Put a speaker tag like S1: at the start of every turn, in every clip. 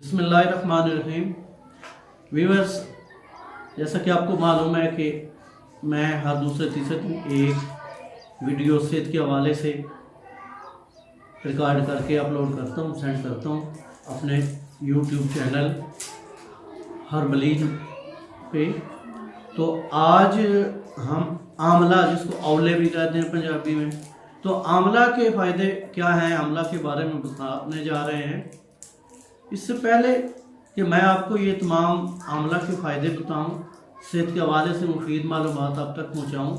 S1: बिस्मिल्लाहिर्रहमानिर्रहीम। व्यूअर्स, जैसा कि आपको मालूम है कि मैं हर दूसरे तीसरे दिन एक वीडियो सेहत के हवाले से रिकॉर्ड करके अपलोड करता हूँ, सेंड करता हूँ अपने यूट्यूब चैनल हर्बलीज पे। तो आज हम आंवला, जिसको औले भी कहते हैं पंजाबी में, तो आंवला के फ़ायदे क्या हैं, आंवला के बारे में बताने जा रहे हैं। इससे पहले कि मैं आपको ये तमाम आंवला के फ़ायदे बताऊं, सेहत के हवाले से मुफीद मालूमात आप तक पहुंचाऊं,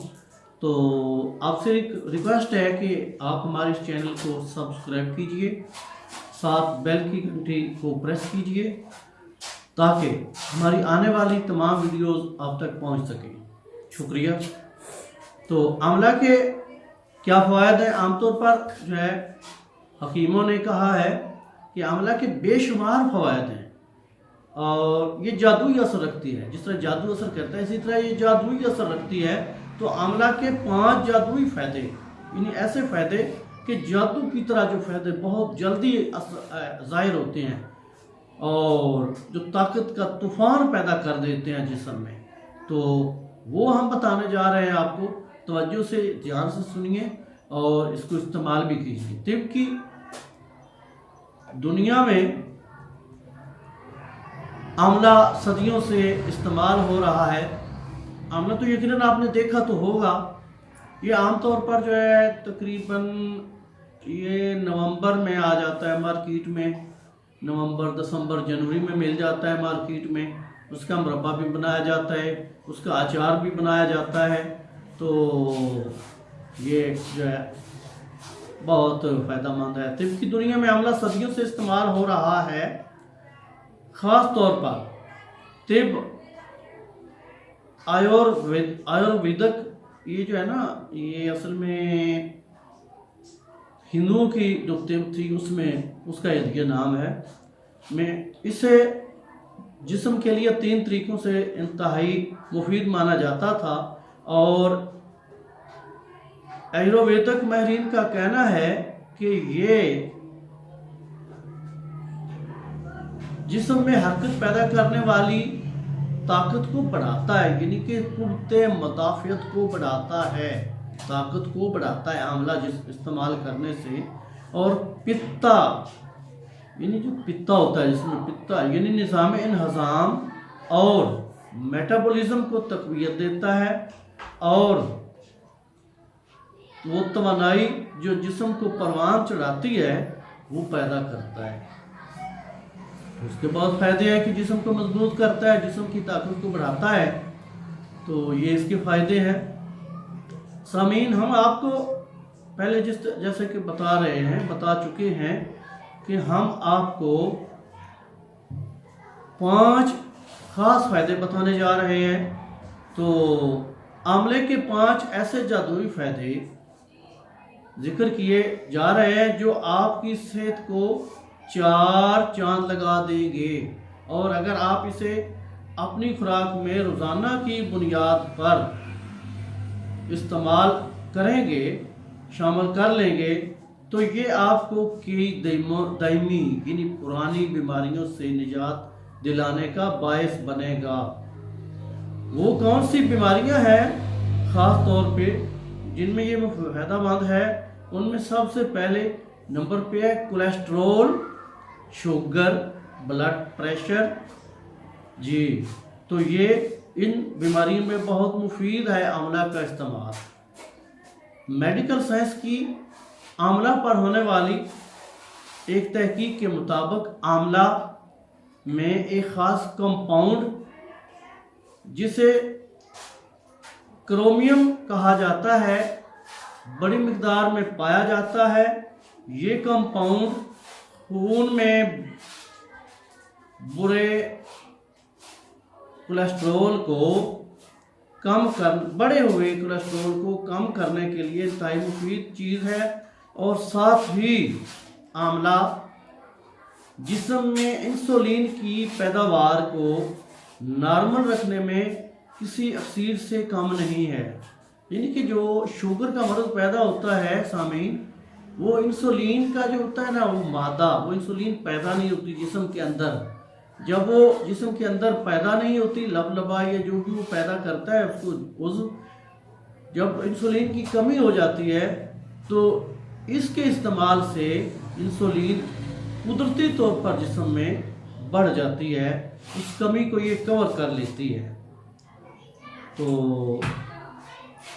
S1: तो आपसे एक रिक्वेस्ट है कि आप हमारे इस चैनल को सब्सक्राइब कीजिए, साथ बेल की घंटी को प्रेस कीजिए ताकि हमारी आने वाली तमाम वीडियोस आप तक पहुंच सकें। शुक्रिया। तो आंवला के क्या फ़वाद हैं? आमतौर पर जो है हकीमों ने कहा है कि आंवला के बेशुमार फ़वाद हैं और ये जादुई असर रखती है। जिस तरह जादू असर करता है, इसी तरह ये जादुई असर रखती है। तो आंवला के 5 जादुई फ़ायदे, यानी ऐसे फ़ायदे कि जादू की तरह जो फ़ायदे बहुत जल्दी ज़ाहिर होते हैं और जो ताकत का तूफ़ान पैदा कर देते हैं जिस्म में, तो वो हम बताने जा रहे हैं आपको। तवज्जो से, ध्यान से सुनिए और इसको इस्तेमाल भी कीजिए। तिब की दुनिया में आंवला सदियों से इस्तेमाल हो रहा है। आंवला तो यकीनन आपने देखा तो होगा। ये आमतौर पर जो है तकरीबन ये नवंबर में आ जाता है मार्केट में। नवंबर, दिसंबर, जनवरी में मिल जाता है मार्केट में। उसका मुरब्बा भी बनाया जाता है, उसका अचार भी बनाया जाता है। तो ये जो है बहुत फ़ायदेमंद है। तिब की दुनिया में आंवला सदियों से इस्तेमाल हो रहा है। ख़ास तौर पर तिब आयुर्वेदिक, ये जो है ना, ये असल में हिंदुओं की जो तिब थी उसमें उसका ये नाम है। मैं इसे जिस्म के लिए 3 तरीक़ों से इंतहाई मुफीद माना जाता था और आयुर्वेदिक माहिरीन का कहना है कि ये जिस्म में हरकत पैदा करने वाली ताकत को बढ़ाता है, यानी कि कुव्वते मुदाफ़ियत को बढ़ाता है, ताकत को बढ़ाता है आंवला जिस इस्तेमाल करने से। और पित्ता, यानी जो पित्ता होता है, जिसमें पित्ता यानी निज़ाम इन्हज़ाम और मेटाबॉलिज्म को तक़वियत देता है और वो तवानाई जो जिस्म को परवान चढ़ाती है वो पैदा करता है। उसके बाद फ़ायदे हैं कि जिस्म को मजबूत करता है, जिस्म की ताकत को बढ़ाता है। तो ये इसके फ़ायदे हैं। सामीन, हम आपको पहले जैसे कि बता चुके हैं कि हम आपको 5 ख़ास फ़ायदे बताने जा रहे हैं। तो आंवले के 5 ऐसे जादुई फ़ायदे जिक्र किए जा रहे हैं जो आपकी सेहत को 4 चांद लगा देंगे। और अगर आप इसे अपनी खुराक में रोज़ाना की बुनियाद पर इस्तेमाल करेंगे, शामिल कर लेंगे, तो ये आपको कई दायमी यानी पुरानी बीमारियों से निजात दिलाने का बायस बनेगा। वो कौन सी बीमारियां हैं ख़ास तौर पे जिनमें ये फ़ायदेमंद है? उनमें सबसे पहले नंबर पे है कोलेस्ट्रोल, शुगर, ब्लड प्रेशर। जी, तो ये इन बीमारियों में बहुत मुफीद है आंवला का इस्तेमाल। मेडिकल साइंस की आंवला पर होने वाली एक तहकीक के मुताबिक आंवला में एक ख़ास कंपाउंड जिसे क्रोमियम कहा जाता है बड़ी मिकदार में पाया जाता है। ये कंपाउंड खून में बुरे कोलेस्ट्रॉल को बढ़े हुए कोलेस्ट्रॉल को कम करने के लिए इंतहाई मुफीद चीज़ है। और साथ ही आंवला जिस्म में इंसुलिन की पैदावार को नॉर्मल रखने में किसी अक्सीर से कम नहीं है। यानी कि जो शुगर का मर्ज़ पैदा होता है सामीन, वो इंसुलिन का जो होता है ना, वो मादा, वो इंसुलिन पैदा नहीं होती जिस्म के अंदर। जब वो जिस्म के अंदर पैदा नहीं होती, लबलबा या जो भी वो पैदा करता है उसको उज़्व, जब इंसुलिन की कमी हो जाती है तो इसके इस्तेमाल से इंसुलिन कुदरती तौर पर जिस्म में बढ़ जाती है, उस कमी को ये कवर कर लेती है। तो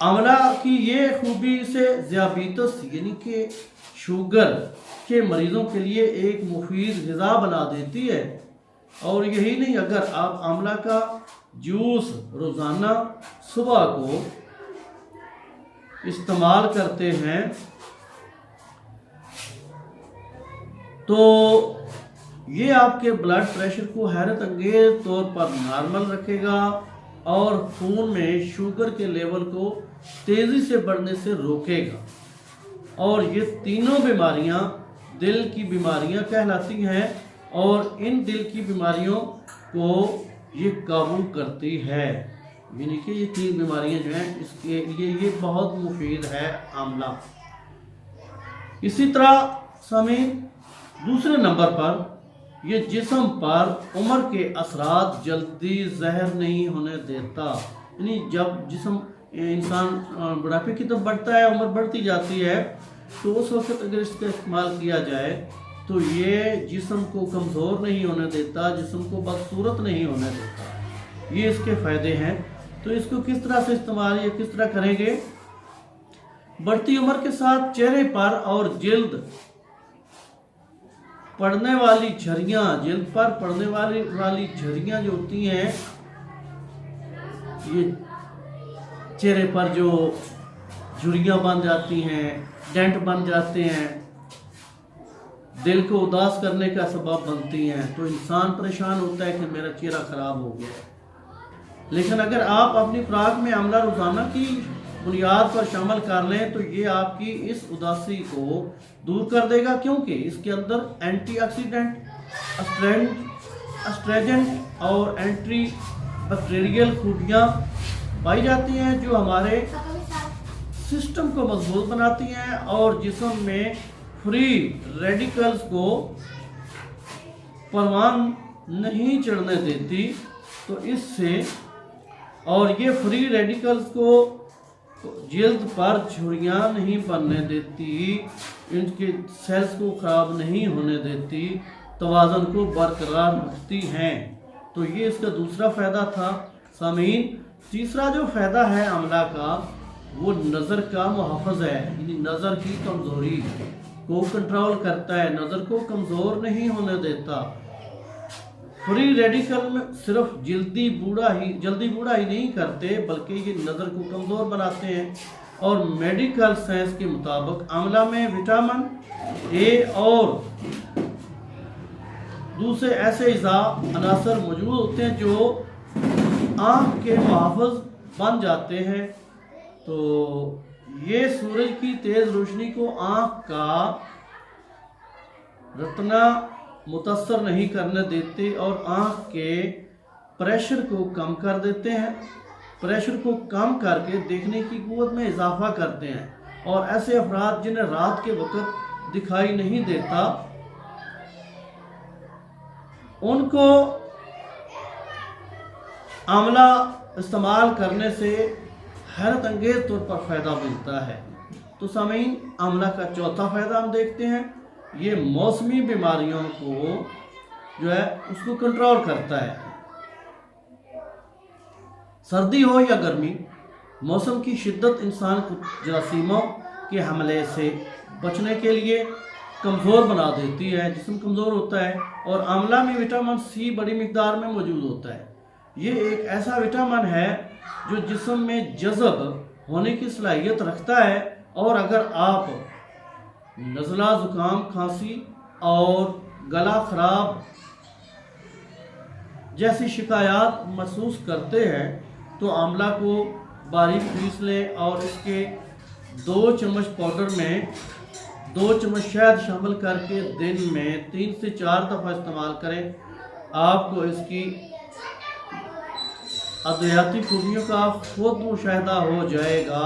S1: आंवला की ये खूबी से ज़ियाबीतस यानी कि शुगर के मरीज़ों के लिए एक मुफीद ग़िज़ा बना देती है। और यही नहीं, अगर आप आंवला का जूस रोज़ाना सुबह को इस्तेमाल करते हैं तो ये आपके ब्लड प्रेशर को हैरत अंगेज तौर पर नॉर्मल रखेगा और खून में शुगर के लेवल को तेज़ी से बढ़ने से रोकेगा। और ये तीनों बीमारियां दिल की बीमारियां कहलाती हैं और इन दिल की बीमारियों को ये काबू करती है। यानी कि ये तीन बीमारियां जो हैं इसके लिए ये बहुत मुफीद है आंवला। इसी तरह सामीन, दूसरे नंबर पर ये जिस्म पर उम्र के असरात जल्दी ज़हर नहीं होने देता। यानी जब जिस्म इंसान बुढ़ापे की तरफ बढ़ता है, उम्र बढ़ती जाती है, तो उस वक्त अगर इसका इस्तेमाल किया जाए तो ये जिस्म को कमज़ोर नहीं होने देता, जिस्म को बदसूरत नहीं होने देता। ये इसके फ़ायदे हैं। तो इसको किस तरह से इस्तेमाल या किस तरह करेंगे? बढ़ती उम्र के साथ चेहरे पर और जिल्द पड़ने वाली झुर्रियां, जिल्द पर पड़ने वाली झुर्रियां जो होती हैं, ये चेहरे पर जो झुर्रियां बन जाती हैं, डेंट बन जाते हैं, दिल को उदास करने का सबब बनती हैं, तो इंसान परेशान होता है कि मेरा चेहरा ख़राब हो गया। लेकिन अगर आप अपनी खुराक में आंवला रोज़ाना की बुनियाद पर शामिल कर लें तो ये आपकी इस उदासी को दूर कर देगा, क्योंकि इसके अंदर एंटीऑक्सीडेंट, एस्ट्रेजेंट और एंटी बैक्टीरियल खूबियाँ पाई जाती हैं जो हमारे सिस्टम को मजबूत बनाती हैं और जिस्म में फ्री रेडिकल्स को परवान नहीं चढ़ने देती। तो इससे, और ये फ्री रेडिकल्स को जल्द पर झुर्रियाँ नहीं बनने देती, इनके सेल्स को ख़राब नहीं होने देती, तवाज़न को बरकरार रखती हैं। तो ये इसका दूसरा फ़ायदा था सामीन। तीसरा जो फ़ायदा है आंवला का, वो नज़र का मुहाफ़िज़ है, यानी नज़र की कमज़ोरी को कंट्रोल करता है, नज़र को कमज़ोर नहीं होने देता। फ्री रेडिकल में सिर्फ जल्दी बूढ़ा ही नहीं करते, बल्कि ये नज़र को कमज़ोर बनाते हैं। और मेडिकल साइंस के मुताबिक आंवला में विटामिन ए और दूसरे ऐसे अनासर मौजूद होते हैं जो आँख के मुहाफ़िज़ बन जाते हैं। तो ये सूरज की तेज़ रोशनी को आँख का रत्ना मुतासर नहीं करने देते और आँख के प्रेशर को कम कर देते हैं, प्रेशर को कम करके देखने की क़ुव्वत में इजाफा करते हैं। और ऐसे अफराद जिन्हें रात के वक्त दिखाई नहीं देता, उनको आंवला इस्तेमाल करने से हैरत अंगेज तौर पर फ़ायदा मिलता है। तो सामीन, आंवला का चौथा फ़ायदा हम देखते हैं, ये मौसमी बीमारियों को जो है उसको कंट्रोल करता है। सर्दी हो या गर्मी, मौसम की शिद्दत इंसान को जरासीमों के हमले से बचने के लिए कमज़ोर बना देती है, जिस्म कमज़ोर होता है। और आंवला में विटामिन सी बड़ी मिकदार में मौजूद होता है। ये एक ऐसा विटामिन है जो जिस्म में जज़ब होने की सलाहियत रखता है। और अगर आप नज़ला, ज़ुकाम, खांसी और गला ख़राब जैसी शिकायत महसूस करते हैं तो आंवला को बारीक पीस लें और इसके 2 चम्मच पाउडर में 2 चम्मच शहद शामिल करके दिन में 3 से 4 दफ़ा इस्तेमाल करें। आपको इसकी अद्वियाती खूबियों का खुद मुशाहिदा हो जाएगा।